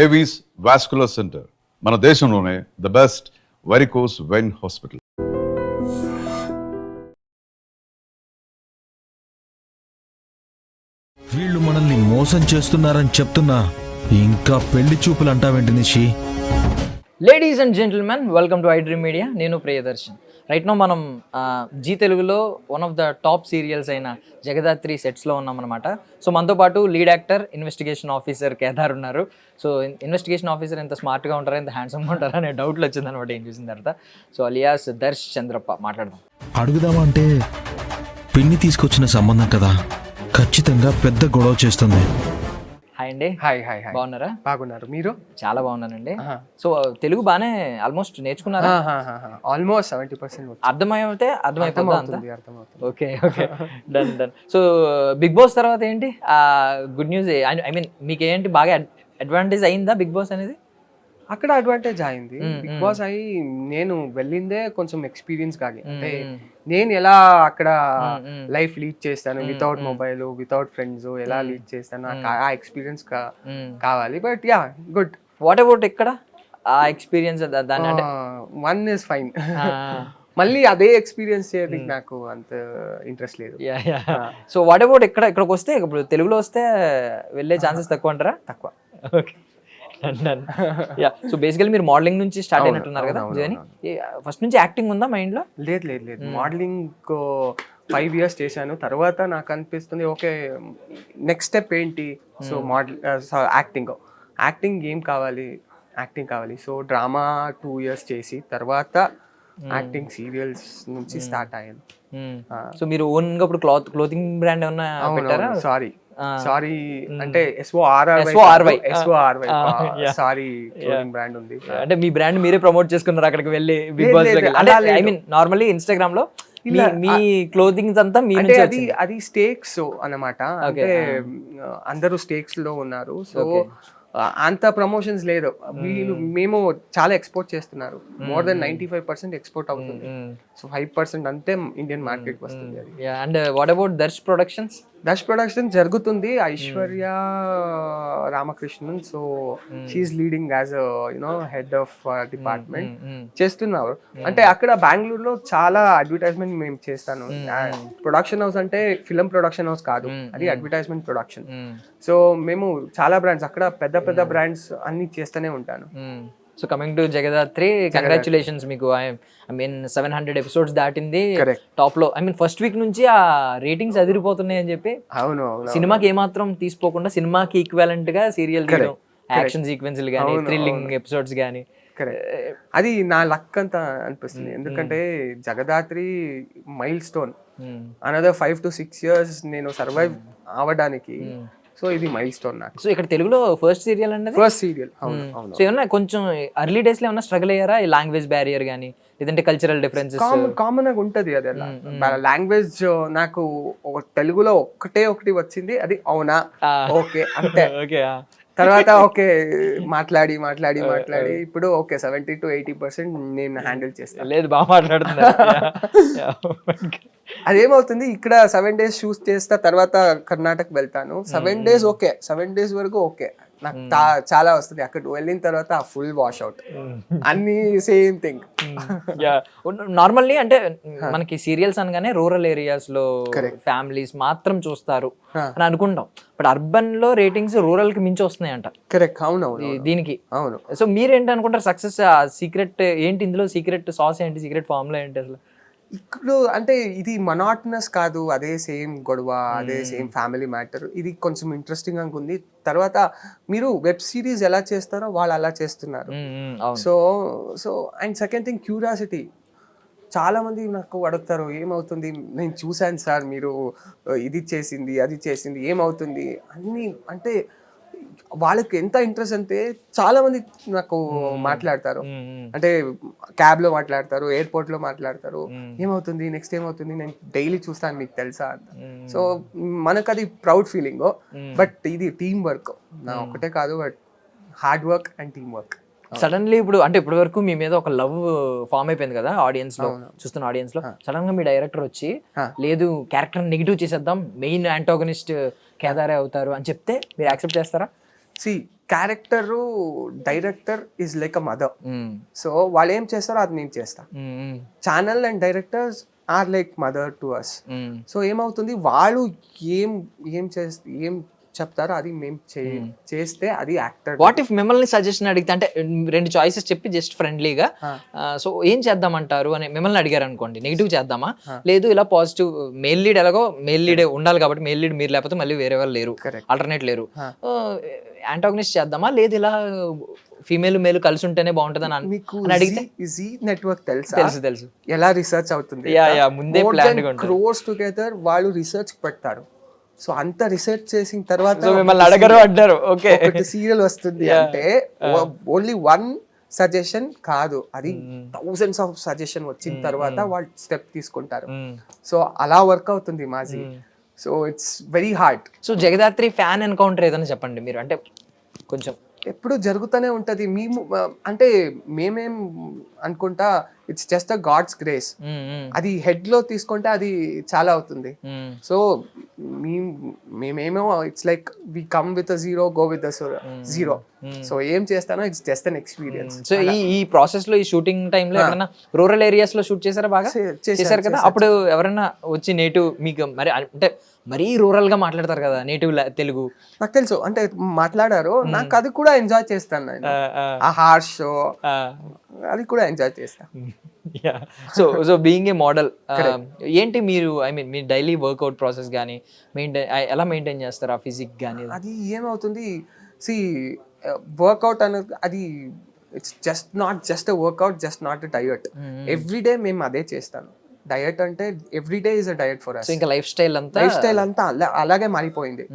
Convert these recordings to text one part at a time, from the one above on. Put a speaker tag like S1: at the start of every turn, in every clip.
S1: Avis vascular centre, మన దేశంలోనే the best varicose vein hospital.
S2: వీళ్ళు మనల్ని మోసం చేస్తున్నారని చెప్తున్నా ఇంకా పెళ్లి చూపులు అంటావేంటి నిషి?
S3: Ladies and gentlemen, welcome to iDream media. నేను ప్రియదర్శన్. రైట్ నో మనం జీ తెలుగులో one of the top serials అయిన జగదాత్రి సెట్స్లో ఉన్నామన్నమాట. సో మనతో పాటు lead actor, investigation officer Kedar ఉన్నారు. సో ఇన్వెస్టిగేషన్ ఆఫీసర్ ఎంత స్మార్ట్గా ఉంటారా, ఎంత హ్యాండ్సమ్గా ఉంటారా అనే డౌట్లు వచ్చిందనమాట ఏం చూసిన తర్వాత. సో అలియాస్ దర్శ్ చంద్రప్ప మాట్లాడదాం.
S2: అడుగుదామా అంటే పిన్ని తీసుకొచ్చిన సంబంధం కదా, ఖచ్చితంగా పెద్ద గొడవ చేస్తుంది.
S3: హాయ్ అండి.
S4: Hi hi hi.
S3: బాగున్నారా?
S4: బాగున్నారు, మీరు?
S3: చాలా బాగున్నానండి. సో తెలుగు బాగానే ఆల్మోస్ట్ నేర్చుకున్నారా?
S4: ఆల్మోస్ట్ 70%.
S3: అర్థమైతే అర్థమైపోతుంది.
S4: అర్థమవుతుంది.
S3: Okay okay, done done. So Bigg Boss తర్వాత ఏంటి గుడ్ న్యూస్? ఐ మీన్ మీకు ఏంటి బాగా అడ్వాంటేజ్ అయిందా బిగ్ బాస్ అనేది?
S4: అక్కడ అడ్వాంటేజ్ అయింది. బిగ్ బాస్ అయ్యి నేను వెళ్ళిందే కొంచెం ఎక్స్పీరియన్స్ కానీ, అంటే నేను ఎలా అక్కడ లైఫ్ లీడ్ చేస్తాను వితౌట్ మొబైల్, వితౌట్ ఫ్రెండ్స్, ఎలా లీడ్ చేస్తాను ఆ ఎక్స్పీరియన్స్ కావాలి. But yeah, good.
S3: What about ఇక్కడ ఆ ఎక్స్పీరియన్స్? దాని అంటే
S4: వన్ ఇస్ ఫైన్. మళ్ళీ అదే ఎక్స్పీరియన్స్ చేయడానికి నాకు అంత ఇంట్రెస్ట్ లేదు.
S3: సో వాట్ అబౌట్ ఇక్కడికి వస్తే, ఇప్పుడు తెలుగులో వస్తే వెళ్ళే ఛాన్సెస్ తక్కువ అంటారా?
S4: తక్కువ.
S3: ఓకే. సో బేసికల్లీ మీరు మోడలింగ్ నుంచి స్టార్ట్ అయినట్టున్నారు కదా జర్నీ. ఫస్ట్ నుంచి యాక్టింగ్ ఉందా మైండ్ లో?
S4: లేదు. మోడలింగ్ 5 years చేశాను. తర్వాత నాకు అనిపిస్తుంది ఓకే, నెక్స్ట్ స్టెప్ ఏంటి? సో యాక్టింగ్ ఏం కావాలి? యాక్టింగ్ కావాలి. సో డ్రామా 2 years చేసి తర్వాత యాక్టింగ్ సీరియల్స్ నుంచి స్టార్ట్ అయ్యాను.
S3: సో మీరు ఓన్ గా ఇప్పుడు క్లోతింగ్ బ్రాండ్ ఏమన్నా పెట్టారా?
S4: సారీ అంటే SORY సారీ క్లోతింగ్ బ్రాండ్ ఉంది.
S3: అంటే మీ బ్రాండ్ మీరే ప్రమోట్ చేసుకున్నారు అక్కడికి వెళ్ళి బిగ్ బాస్ లో? ఐ మీన్ నార్మల్లీ ఇన్స్టాగ్రామ్ లో మీ క్లోతింగ్ అంతా మీ నుంచి
S4: అది స్టేక్స్ అన్నమాట. అంటే అందరూ స్టేక్స్ లో ఉన్నారు. సో అంత ప్రమోషన్స్ లేదు. మేము చాలా ఎక్స్పోర్ట్ చేస్తున్నారు. మోర్ దెన్ 95% ఎక్స్పోర్ట్ అవుతుంది. సో 5% అంతే ఇండియన్ మార్కెట్ వస్తుంది.
S3: And what about Darsh productions?
S4: Darsh production జరుగుతుంది. Aishwarya Ramakrishnan, so she is leading as head of department చేస్తున్నారు. అంటే అక్కడ బెంగళూరులో చాలా అడ్వర్టైజ్మెంట్ మేము చేస్తాను. ప్రొడక్షన్ హౌస్ అంటే ఫిల్మ్ ప్రొడక్షన్ హౌస్ కాదు, అది అడ్వర్టైజ్మెంట్ ప్రొడక్షన్. సో మేము చాలా బ్రాండ్స్ అక్కడ పెద్ద బ్రాండ్స్ అన్ని చేస్తూనే ఉంటాను.
S3: So coming to Jagadhatri, congratulations మీకు. ఐ మీన్ 700 ఎపిసోడ్స్ దాటింది టాప్ లో. ఐ మీన్ ఫస్ట్ వీక్ నుంచి ఆ రేటింగ్స్ అదిరిపోతున్నాయి అని చెప్పి.
S4: అవును.
S3: సినిమాకి ఏమాత్రం తీసుకోకుండా సినిమాకి ఈక్వాలెంట్ గా సీరియల్ యాక్షన్ సీక్వెన్స్లు కానీ, థ్రిల్లింగ్ ఎపిసోడ్స్ కానీ.
S4: అది నా లక్ అంతా అనిపిస్తుంది. ఎందుకంటే Jagadhatri mile stone. Another 5 to 6 years నేను సర్వైవ్ అవ్వడానికి. సో ఇది మైల్ స్టోన్ నాకు.
S3: సో ఇక్కడ తెలుగులో ఫస్ట్ సీరియల్ అంటే
S4: ఫస్ట్ సీరియల్.
S3: సో ఏమన్నా కొంచెం ఎర్లీ డేస్ లో ఏమన్నా స్ట్రగుల్ అయ్యారా? ఈ లాంగ్వేజ్ బ్యారియర్ కానీ, లేదంటే కల్చరల్ డిఫరెన్సెస్?
S4: కామన్ గా ఉంటది అది. లాంగ్వేజ్ నాకు తెలుగులో ఒకటి వచ్చింది, అది అవునా ఓకే అంతే. తర్వాత ఓకే మాట్లాడి ఇప్పుడు ఓకే 70 to 80% నేను హ్యాండిల్ చేస్తాను.
S3: లేదు, బాగా మాట్లాడుతున్నా.
S4: అదేమవుతుంది, ఇక్కడ 7 days షూస్ చేస్తా, తర్వాత కర్ణాటక వెళ్తాను. 7 days ఓకే, 7 days వరకు ఓకే, నాకు చాలా వస్తుంది. అక్కడ వెళ్ళిన తర్వాత ఫుల్ వాష్ అవుట్, అన్ని సేమ్ థింగ్.
S3: నార్మల్లీ అంటే మనకి సీరియల్స్ అనగానే రూరల్ ఏరియాస్ లో ఫ్యామిలీస్ మాత్రం చూస్తారు అని అనుకుంటాం. బట్ అర్బన్ లో రేటింగ్స్ రూరల్ కి మించి వస్తున్నాయి అంట.
S4: కరెక్ట్. అవును
S3: దీనికి.
S4: అవును.
S3: సో మీరేంటి అనుకుంటారు సక్సెస్ సీక్రెట్ ఏంటి? ఇందులో సీక్రెట్ సాస్ ఏంటి? సీక్రెట్ ఫార్ములా ఏంటి అసలు?
S4: ఇప్పుడు అంటే ఇది మొనాటనస్ కాదు, అదే సేమ్ గొడవ, అదే సేమ్ ఫ్యామిలీ మ్యాటర్. ఇది కొంచెం ఇంట్రెస్టింగ్ గా ఉంది. తర్వాత మీరు వెబ్ సిరీస్ ఎలా చేస్తారో వాళ్ళు అలా చేస్తున్నారు. So and second thing, curiosity. చాలా మంది నాకు అడుగుతారు, ఏమవుతుంది, నేను చూశాను సార్ మీరు ఇది చేసింది అది చేసింది ఏమవుతుంది అన్ని. అంటే వాళ్ళకి ఎంత ఇంట్రెస్ట్ అంటే చాలా మంది నాకు మాట్లాడతారు. అంటే క్యాబ్ లో మాట్లాడతారు, ఎయిర్పోర్ట్ లో మాట్లాడతారు, ఏమవుతుంది నెక్స్ట్ ఏమవుతుంది, నేను డైలీ చూస్తాను మీకు తెలుసా అంత. సో మనకు అది ప్రౌడ్ ఫీలింగ్. బట్ ఇది టీమ్ వర్క్, నా ఒకటే కాదు, but hard work and team work.
S3: Suddenly ఇప్పుడు అంటే ఇప్పటి వరకు మీ మీద ఒక లవ్ ఫామ్ అయిపోయింది కదా ఆడియన్స్ లో, చూస్తున్న ఆడియన్స్ లో. సడన్ గా మీ డైరెక్టర్ వచ్చి లేదు క్యారెక్టర్ నెగిటివ్ చేసేద్దాం, మెయిన్ యాంటాగనిస్ట్ కేదారే అవుతారు అని చెప్తే మీరు యాక్సెప్ట్ చేస్తారా?
S4: Character director is like a mother. So వాళ్ళు ఏం చేస్తారో అది నేను చేస్తా. Channel and directors are like mother to us. So ఏమవుతుంది, వాళ్ళు ఏం ఏం చెప్తారో అది మేము చేస్తే అది యాక్టర్.
S3: వాట్ ఇఫ్ మిమ్మల్ని సజెషన్ అడిగితే, అంటే 2 చాయిసెస్ చెప్పి జస్ట్ ఫ్రెండ్లీగా సో ఏం చేద్దామంటారు అని మిమ్మల్ని అడిగారు అనుకోండి, నెగిటివ్ చేద్దామా లేదు ఇలా పాజిటివ్, మేల్ లీడ్ ఎలాగో మేల్ లీడ్ ఉండాలి కాబట్టి మేల్ లీడ్ మీరు లేకపోతే మళ్ళీ వేరే వాళ్ళు లేరు, ఆల్టర్నేట్ లేరు, యాంటాగనిస్ట్ చేద్దామా లేదు ఇలా ఫీమేల్ మేల్ కలిసి ఉంటేనే బాగుంటుంది అని అడిగితే?
S4: జీ నెట్వర్క్
S3: తెలుసు తెలుసు
S4: ఎలా రీసెర్చ్ అవుతుంది,
S3: ముందే ప్లాన్
S4: క్రోర్స్ టుగెదర్ వాళ్ళు రీసెర్చ్ పెడతారు. సో అంత రీసెర్చ్ చేసిన తర్వాత
S3: మిమ్మల్ని అడగరు అంటారు. ఓకే,
S4: సీరియల్ వస్తుంది అంటే ఓన్లీ 1 సజెషన్ కాదు, అది థౌసండ్స్ ఆఫ్ సజెషన్ వచ్చిన తర్వాత వాళ్ళు స్టెప్ తీసుకుంటారు. సో అలా వర్క్ అవుతుంది మాజీ. So it's very hard.
S3: So Jagadhatri fan encounter ఏదైనా చెప్పండి మీరు, అంటే కొంచెం.
S4: ఎప్పుడు జరుగుతూనే ఉంటది. మేము అంటే మేమేం అనుకుంటా, it's just a God's grace. అది హెడ్ లో తీసుకుంటే అది చాలా అవుతుంది. సో మేమేమో it's like we come with a zero, go with a zero. So ఏం చేస్తానో it's just an experience.
S3: So ఈ ప్రాసెస్ లో, ఈ షూటింగ్ టైమ్ లో ఎక్కడైనా రూరల్ ఏరియాస్ లో షూట్ చేశారా? బాగా చేశారు కదా. అప్పుడు ఎవరైనా వచ్చి నేటివ్ మీకు మరి అంటే మరీ రూరల్ గా మాట్లాడతారు కదా నేటివ్ తెలుగు,
S4: నాకు తెలుసు, అంటే మాట్లాడారు. నాకు అది కూడా ఎంజాయ్ చేస్తాను నేను, ఆ హార్ష్ షో అది కూడా ఎంజాయ్ చేస్తాను.
S3: సో బీయింగ్ ఏ మోడల్, ఏంటి మీరు I mean me daily workout process కానీ ఎలా మెయింటైన్ చేస్తారు ఆ ఫిజిక్ కానీ?
S4: అది ఏమవుతుంది, వర్కౌట్ అనేది అది it's just workout, just not a diet. Everyday మేము అదే చేస్తాను. డయట్ అంటే everyday is a diet for us.
S3: ఇంకా లైఫ్ స్టైల్ అంతా
S4: అలాగే మారిపోయింది.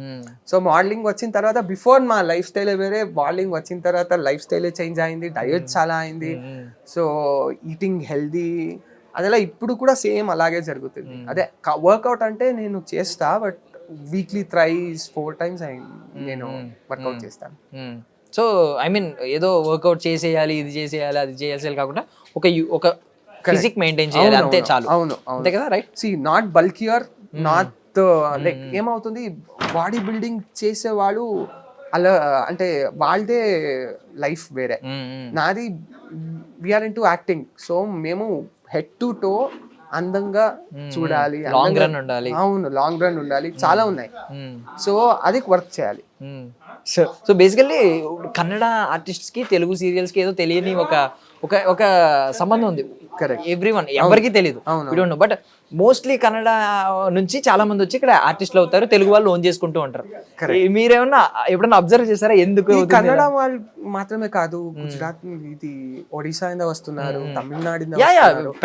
S4: సో మోడలింగ్ వచ్చిన తర్వాత, బిఫోర్ మా లైఫ్ స్టైల్ వేరే, మోడలింగ్ వచ్చిన తర్వాత లైఫ్ స్టైల్ చేంజ్ అయింది, డయట్ చాలా అయింది. సో ఈటింగ్ హెల్దీ అదెలా ఇప్పుడు కూడా సేమ్ అలాగే జరుగుతుంది. అదే వర్కౌట్ అంటే నేను చేస్తా, బట్ వీక్లీ 3-4 times నేను వర్కౌట్ చేస్తాను.
S3: సో ఐ మీన్ ఏదో వర్కౌట్ చేసేయాలి, ఇది చేసేయాలి, అది చేసేయాలి కాకుండా ఒక ఫిజిక్ మెయింటైన్ చేయాలి అంతే చాలు.
S4: అవును,
S3: అంతే కదా, right?
S4: Not bulkier, not like ఏమవుతుంది, బాడీ బిల్డింగ్ చేసేవాళ్ళు అలా అంటే వాళ్ళదే లైఫ్ వేరే. నాది we're into acting. So మేము హెడ్ టు టో అందంగా చూడాలి,
S3: లాంగ్ రన్ ఉండాలి.
S4: అవును, లాంగ్ రన్ ఉండాలి, చాలా ఉన్నాయి. సో అది వర్క్ చేయాలి.
S3: సో బేసికల్లీ కన్నడ ఆర్టిస్ట్స్ కి తెలుగు సీరియల్స్ కి ఏదో తెలియని ఒక సంబంధం ఉంది. ఎవ్రీవన్, ఎవరికి తెలియదు, బట్ మోస్ట్లీ కన్నడ నుంచి చాలా మంది వచ్చి ఇక్కడ ఆర్టిస్టులు అవుతారు, తెలుగు వాళ్ళు ఓన్ చేసుకుంటూ ఉంటారు. మీరేమన్నా ఎప్పుడన్నా అబ్జర్వ్ చేశారా? ఎందుకు
S4: కన్నడ వాళ్ళు మాత్రమే కాదు, గుజరాత్, ఇది ఒడిశా వస్తున్నారు, తమిళనాడు,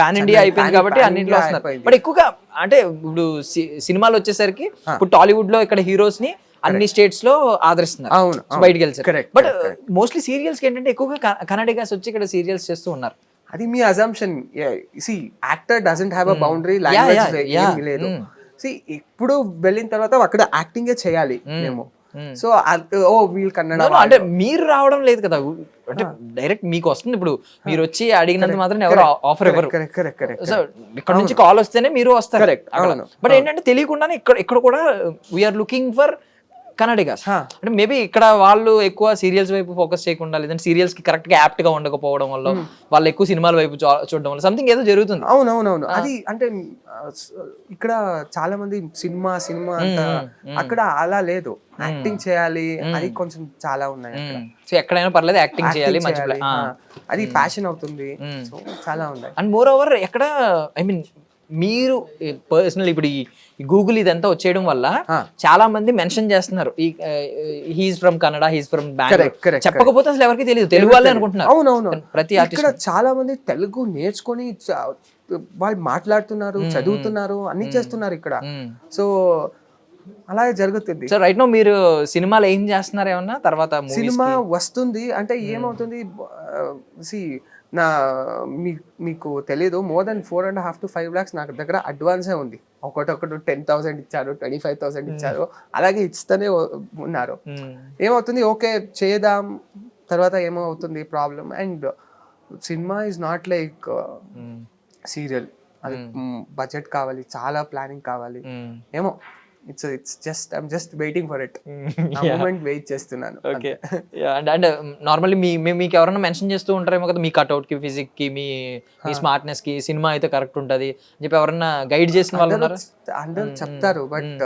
S3: పాన్ ఇండియా అయిపోయింది కాబట్టి అన్నింటిలో వస్తున్నారు. బట్ ఎక్కువగా అంటే ఇప్పుడు సినిమాలు వచ్చేసరికి ఇప్పుడు టాలీవుడ్ లో ఇక్కడ హీరోస్ ని అన్ని స్టేట్స్ లో ఆదరిస్తున్నారు, బయటకు వెళ్తారు. బట్ మోస్ట్లీ సీరియల్స్ ఏంటంటే ఎక్కువగా కన్నడిగాస్ వచ్చి ఇక్కడ సీరియల్స్ చేస్తూ ఉన్నారు.
S4: అది మీ assumption. Actor doesn't have a boundary, language ఏమీ లేదు. ఇప్పుడు వెళ్ళిన తర్వాత అక్కడ యాక్టింగే చేయాలి మేము. సో వీళ్ళు కన్నడ
S3: అంటే మీరు రావడం లేదు కదా, అంటే డైరెక్ట్ మీకు వస్తుంది. ఇప్పుడు మీరు వచ్చి అడిగినంత మాత్రం ఎవరు ఆఫర్ ఇవ్వరు. సో ఇక్కడ నుంచి కాల్ వస్తేనే మీరు వస్తారు. బట్ ఏంటంటే తెలియకుండానే ఇక్కడ కూడా వీఆర్ లుకింగ్ ఫర్ కన్నడిగాస్. అంటే మేబీ ఇక్కడ వాళ్ళు ఎక్కువ సీరియల్స్ వైపు ఫోకస్ చేయకుండా, లేదంటే సీరియల్స్ కి కరెక్ట్ గా యాప్ట్ గా ఉండకపోవడం వల్ల, వాళ్ళు ఎక్కువ సినిమాల వైపు చూడడం వల్ల సంథింగ్ ఏదో జరుగుతుంది.
S4: అవునవునవును, అది అంటే ఇక్కడ చాలా మంది సినిమా అంతా, అక్కడ అలా లేదు. యాక్టింగ్ చేయాలి, అది కొంచెం చాలా ఉన్నాయి.
S3: సో ఎక్కడైనా పర్లేదు యాక్టింగ్ చేయాలి,
S4: అది ప్యాషన్ అవుతుంది. సో చాలా ఉన్నాయి.
S3: అండ్ మోర్ ఓవర్ ఎక్కడ ఐ మీన్ మీరు పర్సనల్ ఇప్పుడు ఈ గూగుల్ ఇదంతా వచ్చేయడం వల్ల చాలా మంది మెన్షన్ చేస్తున్నారు, he's from Kannada, he's from Bengaluru. చెప్పకపోతే అసలు ఎవరికి తెలియదు, తెలుగు వాళ్ళే అనుకుంటున్నారు.
S4: అవునవును,
S3: ప్రతి
S4: ఇక్కడ చాలా మంది తెలుగు నేర్చుకొని వాళ్ళు మాట్లాడుతున్నారు, చదువుతున్నారు, అన్ని చేస్తున్నారు ఇక్కడ. సో అలాగే జరుగుతుంది.
S3: సో రైట్ నౌ మీరు సినిమాలు ఏం చేస్తున్నారు ఏమన్నా? తర్వాత
S4: సినిమా వస్తుంది అంటే ఏమవుతుంది, మీకు తెలీదు, more than 4.5 to 5 lakhs నాకు దగ్గర అడ్వాన్సే ఉంది. ఒకటొకటి 10,000 ఇచ్చారు, 25,000 ఇచ్చారు, అలాగే ఇస్తూనే ఉన్నారు. ఏమవుతుంది, ఓకే చేద్దాం, తర్వాత ఏమో అవుతుంది problem. And cinema is not like serial, అది బడ్జెట్ కావాలి, చాలా ప్లానింగ్ కావాలి. ఏమో I'm just waiting for it, ఆ మూమెంట్ వెయిట్ చేస్తున్నాను.
S3: ఓకే. అంటే నార్మల్లీ మీకు ఎవరైనా మెన్షన్ చేస్తూ ఉంటారేమో కదా, మీ కట్అవుట్ కి, ఫిజిక్ కి, మీ స్మార్ట్నెస్ కి సినిమా అయితే కరెక్ట్ ఉంటది అని చెప్పి ఎవరైనా గైడ్ చేసిన వాళ్ళు ఉన్నారా?
S4: అందరూ చెప్తారు, బట్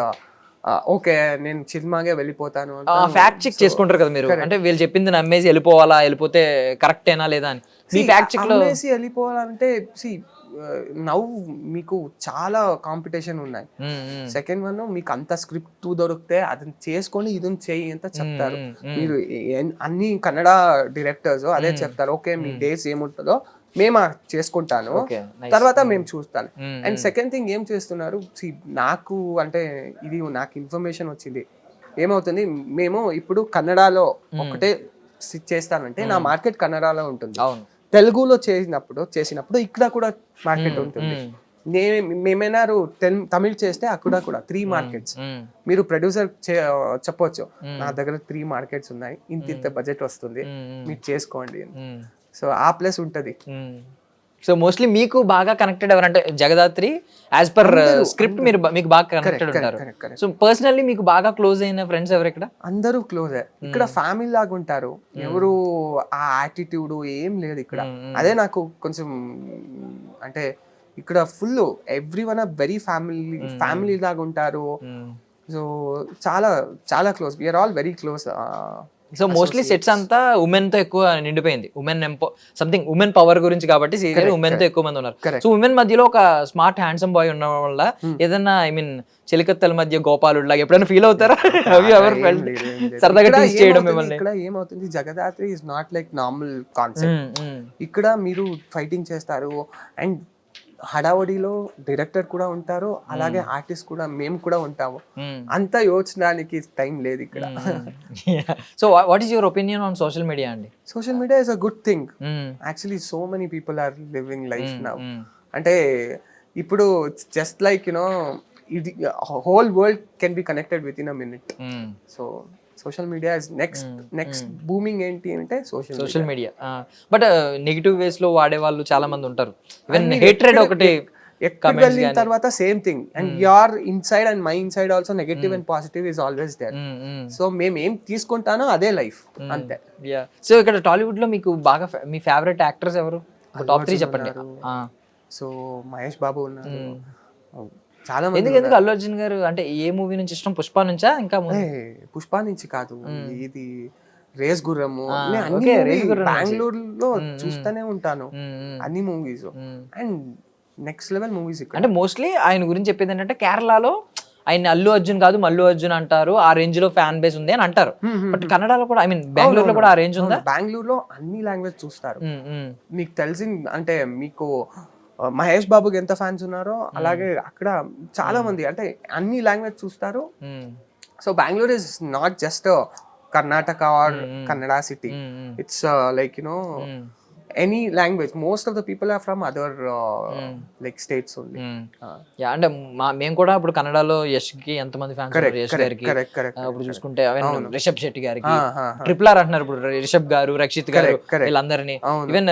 S4: ఓకే నేను సినిమాగే వెళ్ళిపోతాను.
S3: ఫ్యాక్ట్ చెక్ చేసుకుంటారు కదా మీరు, అంటే వీళ్ళు చెప్పింది నమ్మేసి వెళ్ళిపోవాలా, వెళ్ళిపోతే కరెక్టేనా లేదా అని మీ ఫ్యాక్ట్ చెక్ లో
S4: వెళ్ళిపోవాలంటే నౌ మీకు చాలా కాంపిటీషన్ ఉన్నాయి. సెకండ్ వన్, మీకు అంత స్క్రిప్ట్ దొరికితే అది చేసుకొని ఇది చేయి ఎంత చెప్తారు. మీరు అన్ని కన్నడ డైరెక్టర్స్ అదే చెప్తారు, ఓకే మీ డేస్ ఏముంటుందో మేము చేసుకుంటాను, తర్వాత మేము చూస్తాను. అండ్ సెకండ్ థింగ్ ఏం చేస్తున్నారు, నాకు అంటే ఇది నాకు ఇన్ఫర్మేషన్ వచ్చింది ఏమవుతుంది, మేము ఇప్పుడు కన్నడలో ఒకటే చేస్తానంటే నా మార్కెట్ కన్నడలో ఉంటుంది, తెలుగులో చేసినప్పుడు ఇక్కడ కూడా మార్కెట్ ఉంటుంది. మేమేనారు తమిళ్ చేస్తే అక్కడ కూడా 3 మార్కెట్స్. మీరు ప్రొడ్యూసర్ చెప్పొచ్చు నా దగ్గర 3 మార్కెట్స్ ఉన్నాయి, ఇంత బడ్జెట్ వస్తుంది మీరు చేసుకోండి. సో ఆ ప్లేస్ ఉంటది.
S3: సో మోస్ట్లీ మీకు బాగా కనెక్టెడ్ ఎవరంటే జగదాత్రి యాజ్ పర్ స్క్రిప్ట్ మీకు బాగా కనెక్టెడ్ ఉంటారు. సో పర్సనల్లీ మీకు బాగా క్లోజ్ అయిన ఫ్రెండ్స్ ఎవరు ఇక్కడ?
S4: అందరూ క్లోజ్. ఇక్కడ ఫ్యామిలీ లాగా ఉంటారు, ఎవరు ఆ యాటిట్యూడ్ ఏం లేదు ఇక్కడ. అదే నాకు కొంచెం అంటే ఇక్కడ full everyone very family లాగా ఉంటారు. సో చాలా చాలా close, we're all very close.
S3: So mostly sets అంతా ఉమెన్ తో ఎక్కువ నిండిపోయింది, సంథింగ్ ఉమెన్ పవర్ గురించి కాబట్టి సీరియల్ ఉమెన్ తో ఎక్కువ మంది ఉన్నారు. సో ఉమెన్ మధ్యలో ఒక స్మార్ట్ హ్యాండ్సమ్ బాయ్ ఉండడం వల్ల ఏదైనా చెలికత్తెల మధ్య గోపాలుడు లాగా ఎప్పుడైనా ఫీల్ అవుతారా? సరదాగా టీజ్ చేయడం మిమ్మల్ని.
S4: ఇక్కడ ఏమవుతుంది, Jagadhatri is not like normal concept. ఇక్కడ మీరు ఫైటింగ్ చేస్తారు అండ్ హడావడిలో డైరెక్టర్ కూడా ఉంటారు, అలాగే ఆర్టిస్ట్ కూడా మేము కూడా ఉంటాము. అంతా యోచించడానికి టైం లేదు ఇక్కడ.
S3: So what is your opinion on social media అండి?
S4: Social media is a good thing actually. So many people are living life now. అంటే ఇప్పుడు జస్ట్ లైక్ యునో ఇది whole world can be connected with in a minute. So social media is next booming ఏంటి అంటే social media.
S3: But negative ways లో వాడే వాళ్ళు చాలా మంది ఉంటారు. ఈవెన్ హేట్రెడ్ ఒకటి
S4: వెళ్ళిన తర్వాత same thing, and your inside and my inside also negative and positive is always there. So మేము ఏం తీసుకుంటానో అదే లైఫ్ అంతే.
S3: సో ఇక్కడ టాలీవుడ్ లో మీకు బాగా మీ ఫేవరెట్ యాక్టర్స్ ఎవరు? టాప్ 3 చెప్పండి.
S4: సో మహేష్ బాబు ఉన్నారు, చాలా మంది.
S3: ఎందుకు అల్లు అర్జున్ గారు అంటే ఏ మూవీ నుంచి ఇష్టం? పుష్ప నుంచా? ఇంకా
S4: పుష్ప నుంచి కాదు, ఇది రేస్ గుర్రము, బెంగళూరులో చూస్తూనే ఉంటాను అన్ని movies and next level movies.
S3: అంటే మోస్ట్లీ ఆయన గురించి చెప్పేది ఏంటంటే కేరళలో ఆయన అల్లు అర్జున్ కాదు మల్లు అర్జున్ అంటారు, ఆ రేంజ్ లో ఫ్యాన్ బేస్ ఉంది అని అంటారు. బట్ కన్నడలో కూడా బెంగళూరులో కూడా ఆ రేంజ్ ఉందా?
S4: బెంగళూరులో అన్ని లాంగ్వేజ్ చూస్తారు. మీకు తెలిసి అంటే మీకు మహేష్ బాబుకి ఎంత ఫ్యాన్స్ ఉన్నారో అలాగే అక్కడ చాలా మంది అంటే అన్ని లాంగ్వేజ్ చూస్తారు. So Bengaluru is not just Karnataka or Kannada city, it's like you know any language. Most of the people are from other like states only.
S3: అంటే మేము కూడా ఇప్పుడు కన్నడలో యష్ కి ఎంతమంది ఫ్యాన్స్ ఉన్నారు, యష్ గారికి. ఇప్పుడు చూసుకుంటే రిషబ్ శెట్టి గారికి ట్రిపుల్ ఆర్ అంటున్నారు ఇప్పుడు, రిషబ్ గారు, రక్షిత్ గారు, వీళ్ళందరినీ. ఈవెన్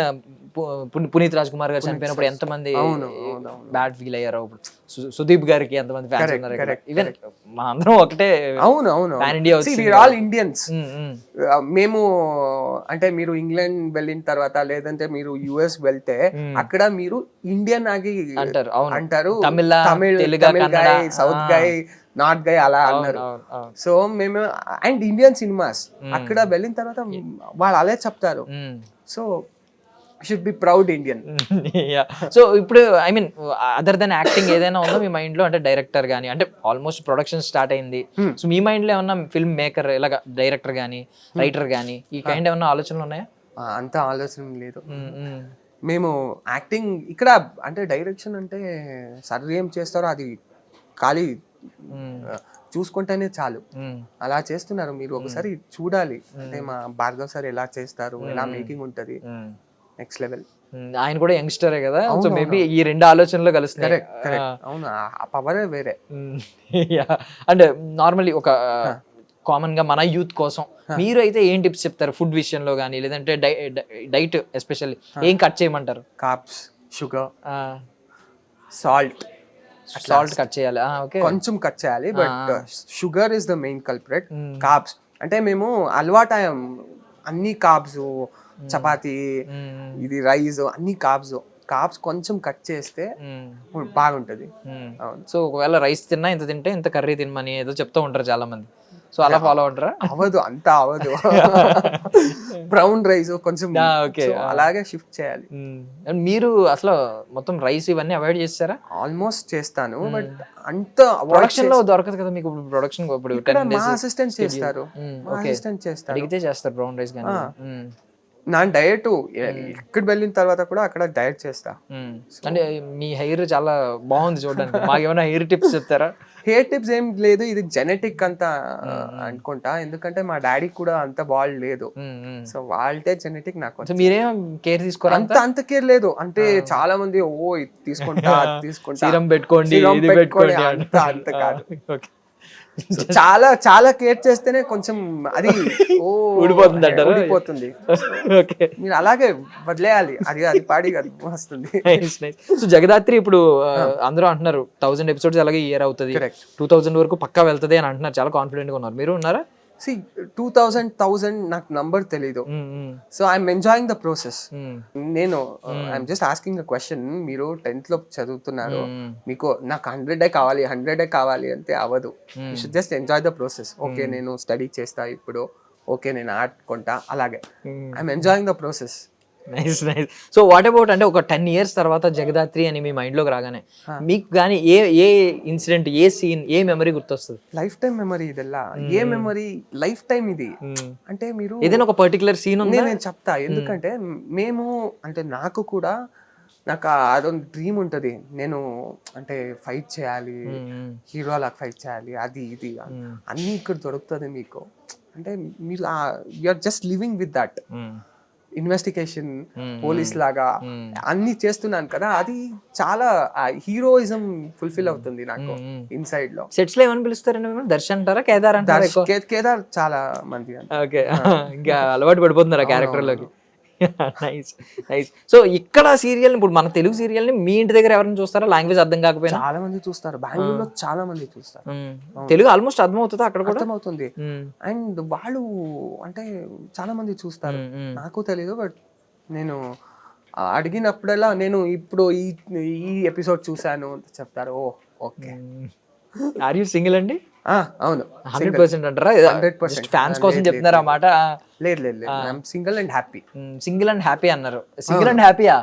S3: పునీత్ రాజ్ కుమార్ గారు చనిపోయినప్పుడు ఎంతమంది బ్యాడ్ ఫీల్ అయ్యారు. సుదీప్ గారికి ఎంతమంది ఫ్యాన్స్ ఉన్నారు. ఈవెన్ మా అందరం ఒకటే.
S4: అవును పాన్ ఇండియా, ఆల్ ఇండియన్స్. మేము అంటే మీరు ఇంగ్లాండ్ వెళ్ళిన తర్వాత లేదంటే మీరు యుఎస్ వెళ్తే అక్కడ మీరు ఇండియన్ ఆగి అంటారు, Tamil guy, south guy, north guy అలా అన్నారు. సో మేము అండ్ ఇండియన్ సినిమాస్ అక్కడ వెళ్ళిన తర్వాత వాళ్ళు అలా చెప్తారు. So should be proud Indian.
S3: So ఇప్పుడు I mean other than acting ఏదైనా ఉందో మీ మైండ్ లో? అంటే డైరెక్టర్ గానీ, అంటే ఆల్మోస్ట్ ప్రొడక్షన్ స్టార్ట్ అయింది, సో మీ మైండ్ లో ఏమన్నా ఫిల్మ్ మేకర్ ఇలాగా డైరెక్టర్ గానీ రైటర్ గానీ ఈ కైండ్ ఏమన్నా ఆలోచనలు ఉన్నాయా?
S4: అంత ఆలోచన లేదు. మేము యాక్టింగ్ ఇక్కడ అంటే డైరెక్షన్ అంటే సర్ ఏం చేస్తారో అది ఖాళీ చూసుకుంటేనే చాలు, అలా చేస్తున్నారు. మీరు ఒకసారి చూడాలి, అంటే మా భార్గవ్ సార్ ఎలా చేస్తారు, ఎలా మేకింగ్ ఉంటది, నెక్స్ట్ లెవెల్.
S3: ఆయన కూడా యంగ్స్టరే కదా, సో మేబీ ఈ రెండు ఆలోచనలు కలుస్తున్నాయి.
S4: అవును, ఆ పవరే వేరే.
S3: అంటే నార్మల్లీ ఒక కామన్ గా మన యూత్ కోసం మీరు అయితే ఏం టిప్స్ చెప్తారు ఫుడ్ విషయంలో కానీ, లేదంటే డైట్ ఎస్పెషల్లీ ఏం కట్ చేయమంటారు?
S4: Carbs, sugar, salt.
S3: Salt cut చేయాలి ఓకే
S4: కొంచెం కట్ చేయాలి. But sugar is the main culprit. Carbs అంటే మేము అలవాటం అన్ని కార్బ్స్, చపాతి, ఇది రైస్, అన్ని కార్బ్స్ కొంచెం కట్ చేస్తే బాగుంటది.
S3: సో ఒకవేళ రైస్ తిన్నా ఇంత తింటే ఇంత కర్రీ తినమని ఏదో చెప్తూ ఉంటారు చాలా మంది. సో అలా ఫాలో అవుతారా?
S4: అంతా అవ్వదు. బ్రౌన్ రైస్ కొంచెం అలాగే షిఫ్ట్ చేయాలి.
S3: మీరు అసలు మొత్తం రైస్ ఇవన్నీ అవాయిడ్ చేస్తారా?
S4: ఆల్మోస్ట్ చేస్తాను, బట్ అంత
S3: ప్రొడక్షన్ లో దొరకదు కదా మీకు. ప్రొడక్షన్ ఇప్పుడు
S4: మా అసిస్టెంట్ చేస్తారు.
S3: అడిగితే చేస్తారు బ్రౌన్ రైస్ కానీ.
S4: నా డయట్ ఇక్కడ వెళ్ళిన తర్వాత కూడా అక్కడ డయట్ చేస్తా.
S3: అంటే మీ హెయిర్ చాలా బాగుంది చూడడానికి. మాకు ఏమైనా హెయిర్ టిప్స్ చెప్తారా?
S4: హెయిర్ టిప్స్ ఏం లేదు, ఇది జెనెటిక్ అంతా అనుకుంటా. ఎందుకంటే మా డాడీ కూడా అంత బాల్ లేదు, సో వాళ్ళే జెనెటిక్. నాకు
S3: మీరేం కేర్ తీసుకోరా?
S4: అంత కేర్ లేదు. అంటే చాలా మంది ఇది తీసుకుంటా
S3: సీరం పెట్టుకోండి
S4: అంత కాదు. చాలా కేర్ చేస్తేనే కొంచెం అది ఊడిపోతుంది. మీరు అలాగే వదిలేయాలి, అది పాడి వస్తుంది.
S3: సో జగదాత్రి ఇప్పుడు అందరూ అంటున్నారు 1000 ఎపిసోడ్స్ అలాగే ఇయర్ అవుతుంది, 2000 వరకు పక్కా వెళ్తుంది అని అంటున్నారు. చాలా కాన్ఫిడెంట్ గా ఉన్నారు. మీరు ఉన్నారా?
S4: 2000 నాకు నంబర్ తెలీదు. So I'm enjoying the process. నేను I'm just asking a question. మీరు 10th లో చదువుతున్నారు, మీకు నాకు 100 కావాలి అంటే అవ్వదు. You should just enjoy the process. Okay నేను స్టడీ చేస్తా ఇప్పుడు, ఓకే నేను ఆర్ట్ కొంటా, అలాగే I'm enjoying the process.
S3: Nice. So what about అంటే ఒక 10 years తర్వాత జగదాత్రి అని మీ మైండ్ లోకి రాగానే మీకు కానీ ఏ ఇన్సిడెంట్, ఏ సీన్, ఏ మెమరీ గుర్తొస్తుంది?
S4: లైఫ్ టైం మెమరీ ఇదెల్లా. ఏ మెమరీ లైఫ్ టైం ఇది. అంటే మీరు
S3: ఏదైనా ఒక పర్టికులర్ సీన్ ఉంది
S4: నేను చెప్తా. ఎందుకంటే మేము అంటే నాకు అదొక డ్రీమ్ ఉంటది. నేను అంటే ఫైట్ చేయాలి, హీరో లాగా ఫైట్ చేయాలి, అది ఇది అన్ని ఇక్కడ దొరుకుతుంది మీకు. అంటే మీరు you are just living with that. Investigation, police లాగా అన్ని చేస్తున్నాను కదా, అది చాలా హీరోయిజం ఫుల్ఫిల్ అవుతుంది నాకు ఇన్సైడ్ లో.
S3: సెట్స్ లో ఏమని పిలుస్తారండి? దర్శన్ అంటారా, కేదార్ అంటారా?
S4: కేదార్ చాలా మంది.
S3: ఓకే, ఇంకా అలవాటు పడిపోతున్నారు ఆ క్యారెక్టర్ లోకి. నైస్. సో ఇక్కడ సీరియల్, ఇప్పుడు మన తెలుగు సీరియల్ ని మీ ఇంటి దగ్గర ఎవరైనా చూస్తారా? లాంగ్వేజ్ అర్థం కాకపోయినా
S4: చాలా మంది చూస్తారు. బెంగళూరులో చాలా మంది చూస్తారు.
S3: తెలుగు ఆల్మోస్ట్ అర్థం అవుతుందా? అక్కడ కూడా
S4: అర్థమవుతుంది. అండ్ వాళ్ళు అంటే చాలా మంది చూస్తారు. నాకు తెలీదు, బట్ నేను అడిగినప్పుడల్లా నేను ఇప్పుడు ఈ ఎపిసోడ్ చూసాను చెప్తారు. ఓకే.
S3: ఆర్ యూ సింగిల్ అండి?
S4: అవును,
S3: 100% అంటారా?
S4: 100%
S3: ఫ్యాన్స్ కోసం చెప్తున్నారు ఆ మాట?
S4: లేదు, single and happy.
S3: Single and happy అన్నారు. సింగిల్ అండ్ హ్యాపీయా?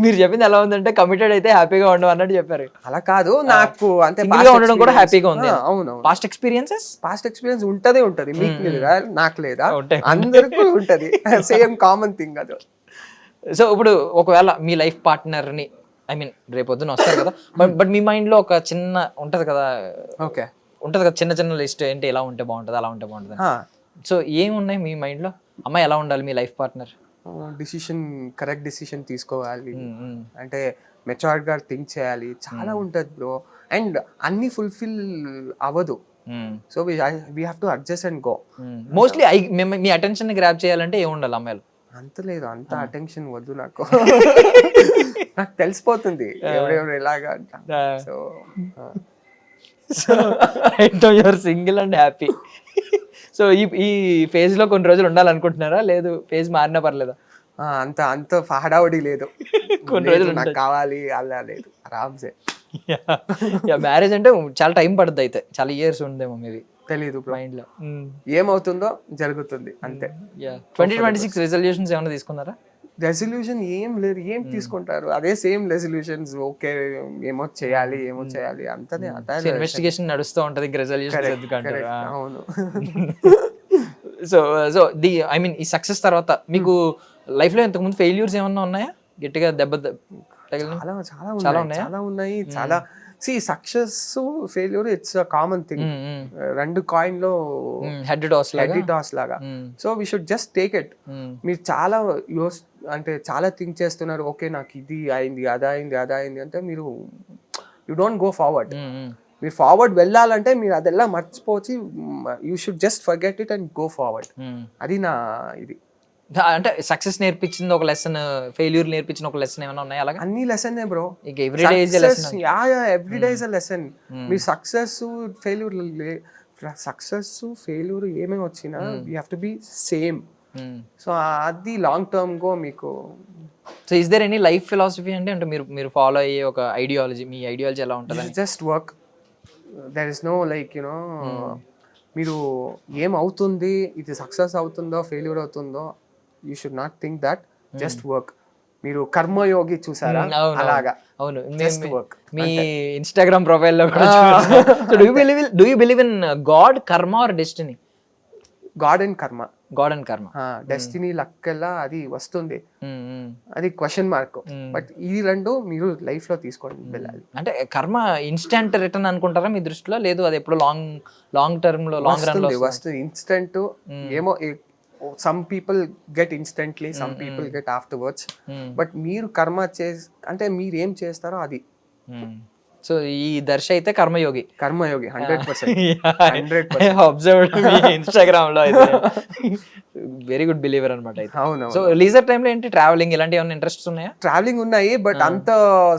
S3: మీరు చెప్పింది ఎలా ఉందంటే కమిటెడ్ అయితే హ్యాపీగా ఉండవు అన్నట్టు చెప్పారు.
S4: అలా కాదు, నాకు అంటే
S3: సింగిల్ గా ఉండడం కూడా హ్యాపీగా ఉంది.
S4: అవును. పాస్ట్
S3: ఎక్స్పీరియన్స్
S4: ఉంటది. మీకు లేదా, నాకు లేదా, అందరికీ ఉంటది. సేమ్ కామన్ థింగ్ అది.
S3: సో ఇప్పుడు ఒకవేళ మీ లైఫ్ పార్ట్నర్ ని, ఐ మీన్ రేపొద్దున వస్తారు కదా, బట్ మీ మైండ్ లో ఒక చిన్న ఉంటది కదా, చిన్న లిస్ట్, ఏంటి ఇలా ఉంటే బాగుంటది, అలా ఉంటే బాగుంటది. సో ఏమున్నాయి మీ మైండ్ లో? అమ్మాయి ఎలా ఉండాలి మీ లైఫ్ పార్ట్నర్?
S4: కరెక్ట్ డిసిషన్ తీసుకోవాలి, అంటే మెచ్యూర్డ్ గా థింక్ చేయాలి, చాలా ఉంటది బ్రో. అండ్ అన్ని ఫుల్ఫిల్ అవ్వదు. So we have to adjust and go.
S3: Mostly me attention ని గ్రాబ్ చేయాలంటే ఏం ఉండాలి అమ్మాయిలు?
S4: అంత లేదు, అంత అటెన్షన్ వద్దు నాకు. నాకు తెలిసిపోతుంది ఎవరెవరు ఎలాగా అంట.
S3: So your single and happy. So ఈ ఫేజ్ లో కొన్ని రోజులు ఉండాలనుకుంటున్నారా? లేదు ఫేజ్ మారినా పర్లేదా?
S4: అంత హడావడి లేదు. కొన్ని రోజులు నాకు కావాలి అలా లేదు, ఆరామ్సే.
S3: మ్యారేజ్ అంటే చాలా టైం పడుతుంది, అయితే చాలా ఇయర్స్ ఉందేమో మేబీ.
S4: తెలీదు
S3: మైండ్ లో
S4: ఏమవుతుందో జరుగుతుంది అంతే.
S3: 2026 రెజల్యూషన్స్ ఏమైనా తీసుకున్నారా?
S4: రెజల్యూషన్ ఏం లేదు, ఏం తీసుకుంటారు, అదే సేమ్ రెజల్యూషన్స్. ఓకే ఏమో చేయాలి అంతనే.
S3: ఇన్వెస్టిగేషన్ నడుస్తూ ఉంటది, రెజల్యూషన్ ఎందుకంటారు.
S4: అవును.
S3: సో ఐ మీన్ ఈ సక్సెస్ తర్వాత మీకు లైఫ్ లో ఇంతకు ముందు ఫెయిల్యూర్స్ ఏమన్నా ఉన్నాయా? గట్టిగా దెబ్బ
S4: చాలా ఉన్నాయి. చాలా success failure it's a common thing. రెండు కాయిన్ లో హెడ్ టాస్ లాగా. So we should just take it. మీరు చాలా చాలా థింక్ చేస్తున్నారు, ఓకే నాకు ఇది అయింది, అదైంది అంటే మీరు యూ డోంట్ గో ఫార్వర్డ్. మీరు ఫార్వర్డ్ వెళ్ళాలంటే మీరు అదెల్లా మర్చిపోచి you should just forget it and go forward. అది నా ఇది.
S3: అంటే సక్సెస్ నేర్పించింది ఒక లెసన్, ఫెయిల్యూర్ నేర్పించిన ఒక లెసన్ ఏమైనా ఉన్నాయి అలాగా?
S4: అన్ని లెసన్ బ్రో,
S3: ఇక everyday is lesson.
S4: Everyday is a lesson. మీ సక్సెస్ ఫెయిల్యూర్ ఏమేమి వచ్చినా you have to be same. So అది లాంగ్ టర్మ్ గో మీకు.
S3: So is there any life philosophy అంటే మీరు ఫాలో అయ్యే ఒక ఐడియాలజీ, మీ ఐడియాలజీ ఎలా ఉంటుంది?
S4: Just work. There is no like you know మీరు ఏం అవుతుంది, ఇది సక్సెస్ అవుతుందో ఫెయిల్యూర్ అవుతుందో, you should not think that. Just work. మీరు కర్మయోగి చూసారా, అలాగా.
S3: అవును,
S4: జస్ట్ వర్క్.
S3: మీ ఇన్స్టాగ్రామ్ ప్రొఫైల్లో కూడా do you believe in God, కర్మ ఆర్ డెస్టినీ?
S4: గాడ్ అండ్ కర్మ.
S3: గాడ్ అండ్ కర్మ.
S4: డెస్టినీ లక్కెల్లా అది వస్తుంది, అది క్వశ్చన్ మార్క్. బట్ ఈ రెండు మీరు లైఫ్ లో తీసుకొని వెళ్ళాలి.
S3: అంటే కర్మ ఇన్స్టెంట్ రిటర్న్ అనుకుంటారా మీ దృష్టిలో? లేదు, అది ఎప్పుడు లాంగ్ టర్మ్ లో, లాంగ్ రన్ లో
S4: వస్తుంది. ఇన్స్టెంట్ ఏమో, some people get instantly, some people get afterwards. But మీరు కర్మ అంటే మీరు ఏం చేస్తారో అది.
S3: సో ఈ దర్శ అయితే కర్మయోగి.
S4: 100%.
S3: అబ్జర్వ్డ్ మీ ఇన్స్టాగ్రామ్ లో అయితే. వెరీ గుడ్ బిలీవర్ అనమాట అయితే.
S4: అవును.
S3: సో లీజర్ టైమ్ లో ఏంటి, ట్రావెలింగ్ ఇలాంటి ఏమైనా ఇంట్రెస్ట్స్ ఉన్నాయా?
S4: ట్రావెలింగ్ ఉన్నాయి, బట్ అంత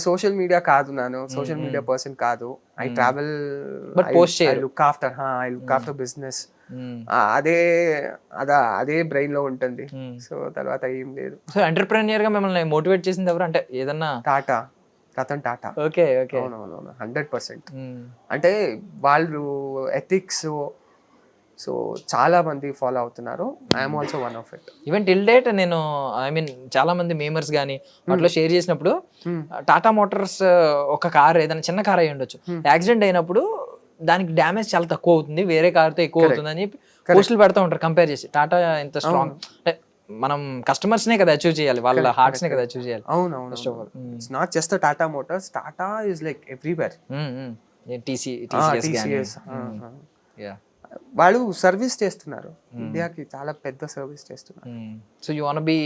S4: సోషల్ మీడియా కాదు, నేను సోషల్ మీడియా పర్సన్ కాదు. ఐ ట్రావెల్
S3: బట్ పోస్ట్ చేయరు.
S4: Look after business. అదే బ్రెయిన్ లో ఉంటుంది. సో తర్వాత ఏం లేదు.
S3: సో ఎంటర్ప్రెన్యూర్ గా మిమ్మల్ని మోటివేట్ చేసింది ఎవరు అంటే ఏదన్నా?
S4: రతన్ టాటా.
S3: ఓకే.
S4: 100%. అంటే వాళ్ళు ఎథిక్స్ సో చాలా మంది ఫాలో అవుతున్నారు. I'm also one of it.
S3: Even till date నేను చాలా మంది మేమర్స్ కానీ అట్లా షేర్ చేసినప్పుడు టాటా మోటార్స్ ఒక కార్, ఏదైనా చిన్న కార్ అయి ఉండొచ్చు, యాక్సిడెంట్ అయినప్పుడు దానికి డ్యామేజ్ చాలా తక్కువ అవుతుంది, వేరే కార్తో ఎక్కువ అవుతుంది అని చెప్పి పోస్టులు పెడతా ఉంటారు కంపేర్ చేసి. టాటా ఎంత స్ట్రాంగ్ అంటే మనం కస్టమర్స్ నే కదా అచీవ్ చేయాలి, వాళ్ళ హార్ట్స్ నే కదా అచీవ్ చేయాలి.
S4: అవునవును. It's not just Tata Motors, Tata is like everywhere.
S3: TCS.
S4: వాళ్ళు సర్వీస్ చేస్తున్నారు, ఇండియాకి చాలా పెద్ద సర్వీస్ చేస్తున్నారు.
S3: So you want be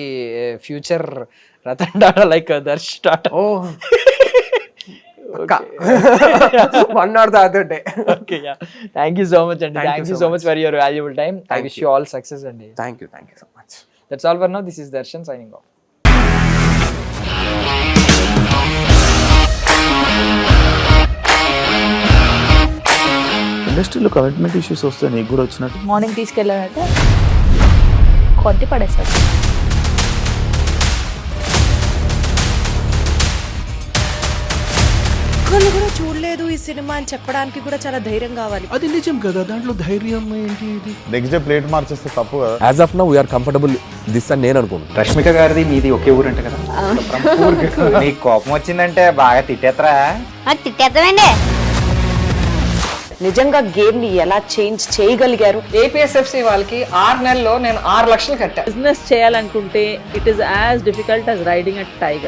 S3: future Ratan Tata like Darsh Tata?
S4: Oh one or the other day.
S3: Okay, yeah. Thank you so much, and thank you so much for your valuable time. I wish you all success, and
S4: thank you so much.
S3: That's all for now. This is Darshan signing off.
S2: ఇండస్ట్రీలో commitment issues వస్తే నీకు కూడా వచ్చినట్టు?
S5: Morning తీసుకెళ్ళాడంటే కొట్టి పడేస్తాడు.
S6: ఒక్కళ్ళు కూడా చూడలేదు ఈ సినిమా అని చెప్పడానికి కూడా చాలా ధైర్యం కావాలి.
S7: అది నిజం కదా, దాంట్లో ధైర్యం ఏంటి? ఇది
S1: నెక్స్ట్ డే ప్లేట్ మార్చేస్తే తప్పు కదా.
S8: As of now we are comfortable this అని నేను అనుకుంటున్నాను.
S9: రష్మిక గారిది మీది ఒకే ఊరు అంట కదా? నీకు కోపం వచ్చిందంటే బాగా తిట్టేత్తరా?
S5: తిట్టేద్దామండి.
S6: నిజంగా గేమ్ ని ఎలా చేంజ్ చేయగలిగారు?
S10: ఏపీఎస్ఎఫ్సి వాళ్ళకి 6 నెలల్లో నేను 6 లక్షలు కట్టా.
S5: బిజినెస్ చేయాలనుకుంటే it is as difficult as riding a tiger.